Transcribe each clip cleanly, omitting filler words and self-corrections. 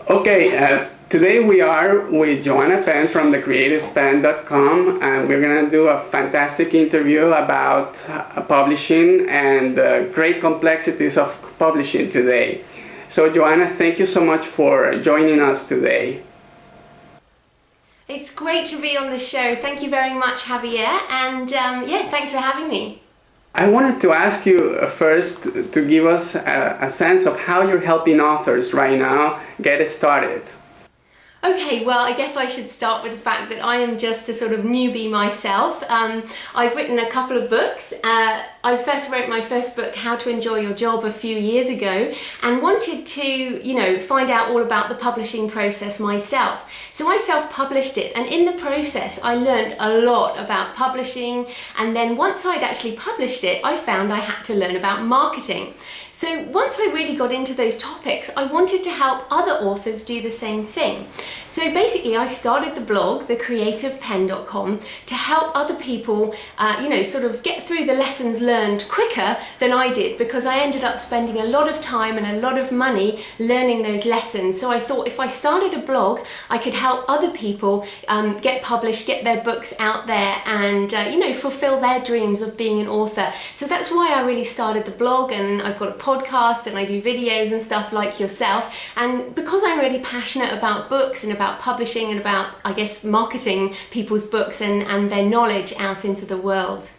Today we are with Joanna Penn from thecreativepenn.com, and we're going to do a fantastic interview about publishing and the great complexities of publishing today. So Joanna, thank you so much for joining us today. It's great to be on the show. Thank you very much, Javier, and thanks for having me. I wanted to ask you first to give us a sense of how you're helping authors right now get started. Okay, well, I guess I should start with the fact that I am just a sort of newbie myself. I've written a couple of books. I first wrote my first book, How to Enjoy Your Job, a few years ago, and wanted to, find out all about the publishing process myself. So I self-published it, and in the process, I learned a lot about publishing. And then once I'd actually published it, I found I had to learn about marketing. So once I really got into those topics, I wanted to help other authors do the same thing. So basically, I started the blog, thecreativepenn.com, to help other people, sort of get through the lessons learned quicker than I did, because I ended up spending a lot of time and a lot of money learning those lessons. So I thought if I started a blog, I could help other people get published, get their books out there, and fulfill their dreams of being an author. So that's why I really started the blog, and I've got a podcast and I do videos and stuff like yourself. And because I'm really passionate about books and about publishing and about, I guess, marketing people's books and their knowledge out into the world.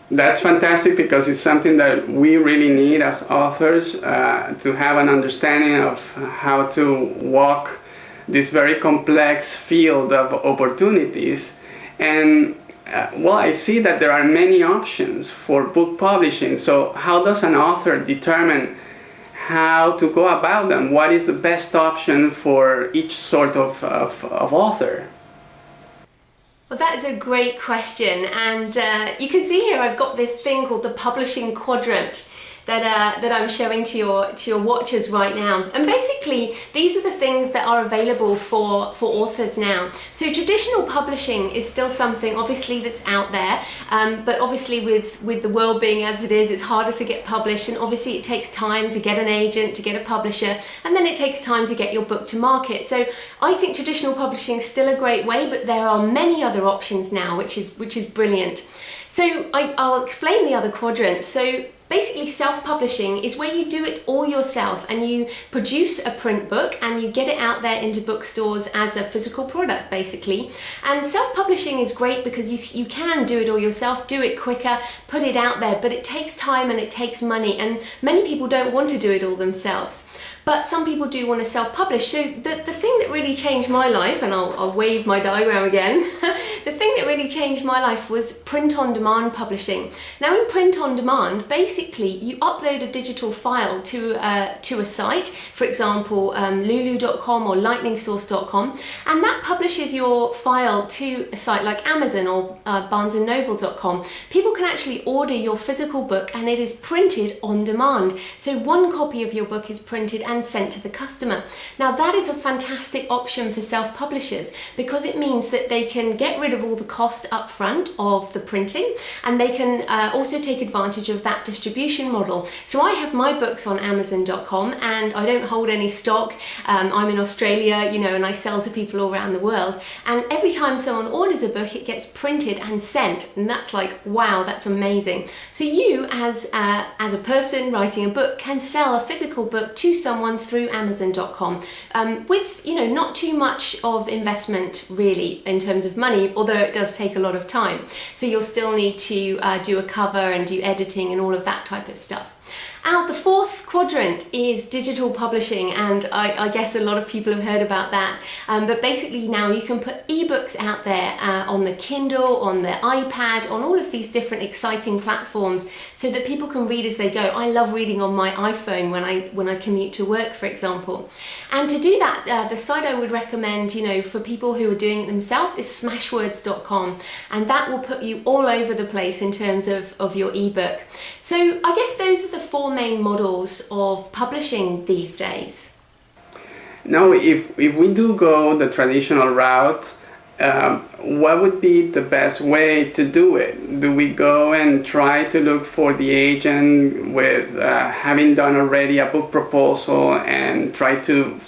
That's fantastic, because it's something that we really need as authors, to have an understanding of how to walk this very complex field of opportunities. And I see that there are many options for book publishing. So how does an author determine how to go about them? What is the best option for each sort of author? Well, that is a great question, and you can see here I've got this thing called the publishing quadrant that I'm showing to your watchers right now. And basically, these are the things that are available for authors now. So traditional publishing is still something, obviously, that's out there, but obviously with the world being as it is, it's harder to get published, and obviously it takes time to get an agent, to get a publisher, and then it takes time to get your book to market. So I think traditional publishing is still a great way, but there are many other options now, which is brilliant. So I'll explain the other quadrants. So basically, self-publishing is where you do it all yourself, and you produce a print book and you get it out there into bookstores as a physical product, basically. And self-publishing is great because you can do it all yourself, do it quicker, put it out there, but it takes time and it takes money, and many people don't want to do it all themselves. But some people do want to self-publish. So the thing that really changed my life, and I'll wave my diagram again, the thing that really changed my life was print-on-demand publishing. Now in print-on-demand, basically you upload a digital file to a site, for example lulu.com or lightningsource.com, and that publishes your file to a site like Amazon or barnesandnoble.com. People can actually order your physical book, and it is printed on demand. So one copy of your book is printed and sent to the customer. Now that is a fantastic option for self-publishers, because it means that they can get rid of all the cost up front of the printing, and they can also take advantage of that distribution model. So I have my books on Amazon.com, and I don't hold any stock. I'm in Australia, and I sell to people all around the world, and every time someone orders a book, it gets printed and sent, and that's like, wow, that's amazing. So you as a person writing a book can sell a physical book to someone through Amazon.com with not too much of investment really in terms of money, although it does take a lot of time. So you'll still need to do a cover and do editing and all of that type of stuff. The fourth quadrant is digital publishing, and I guess a lot of people have heard about that, but basically now you can put ebooks out there on the Kindle, on the iPad, on all of these different exciting platforms, so that people can read as they go. I love reading on my iPhone when I commute to work, for example. And to do that, the site I would recommend, for people who are doing it themselves, is smashwords.com, and that will put you all over the place in terms of your ebook. So I guess those are the four main models of publishing these days. Now, if we do go the traditional route, what would be the best way to do it? Do we go and try to look for the agent with having done already a book proposal and try to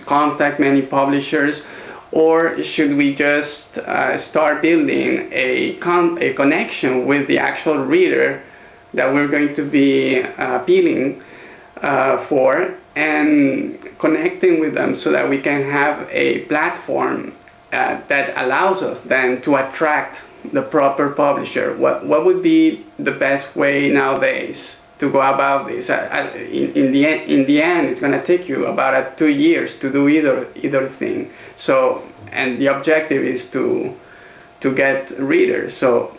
contact many publishers? Or should we just start building a connection with the actual reader that we're going to be appealing for, and connecting with them so that we can have a platform that allows us then to attract the proper publisher? What would be the best way nowadays to go about this? In the end, it's going to take you about 2 years to do either thing. So, and the objective is to get readers. So.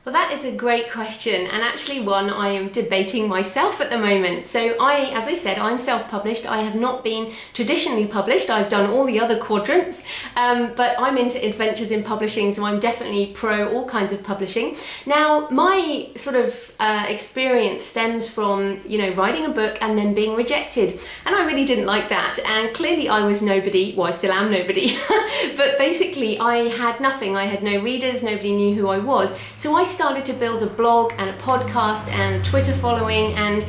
Well, that is a great question, and actually one I am debating myself at the moment. So as I said, I'm self-published. I have not been traditionally published. I've done all the other quadrants, but I'm into adventures in publishing, so I'm definitely pro all kinds of publishing. Now, my sort of experience stems from, writing a book and then being rejected, and I really didn't like that. And clearly I was nobody. Well, I still am nobody, but basically I had nothing. I had no readers. Nobody knew who I was. So I started to build a blog and a podcast and a Twitter following, and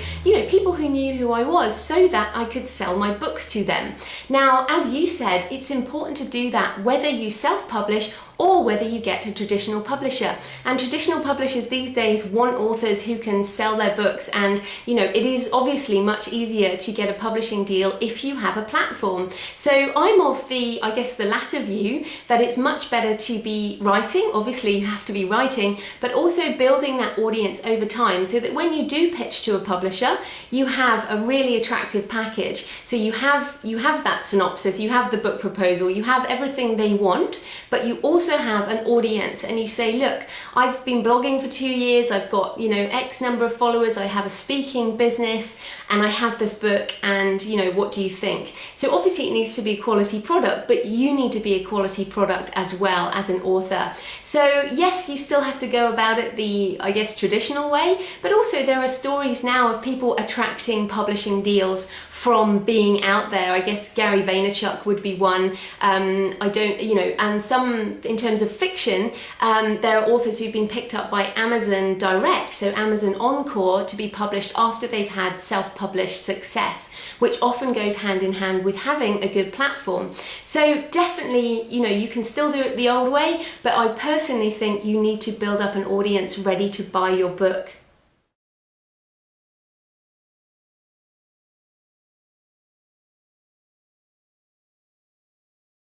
people who knew who I was, so that I could sell my books to them. Now, as you said, it's important to do that whether you self-publish or whether you get a traditional publisher. And traditional publishers these days want authors who can sell their books, and it is obviously much easier to get a publishing deal if you have a platform. So I'm of the latter view, that it's much better to be writing. Obviously you have to be writing, but also building that audience over time, so that when you do pitch to a publisher, you have a really attractive package. So you have that synopsis, you have the book proposal, you have everything they want, but you also have an audience, and you say, look, I've been blogging for 2 years, I've got X number of followers, I have a speaking business, and I have this book, and what do you think? So obviously it needs to be a quality product, but you need to be a quality product as well as an author. So yes, you still have to go about it the traditional way, but also there are stories now of people attracting publishing deals from being out there. I guess Gary Vaynerchuk would be one. And some, in terms of fiction, there are authors who've been picked up by Amazon Direct, so Amazon Encore, to be published after they've had self-published success, which often goes hand in hand with having a good platform. So definitely, you can still do it the old way, but I personally think you need to build up an audience ready to buy your book.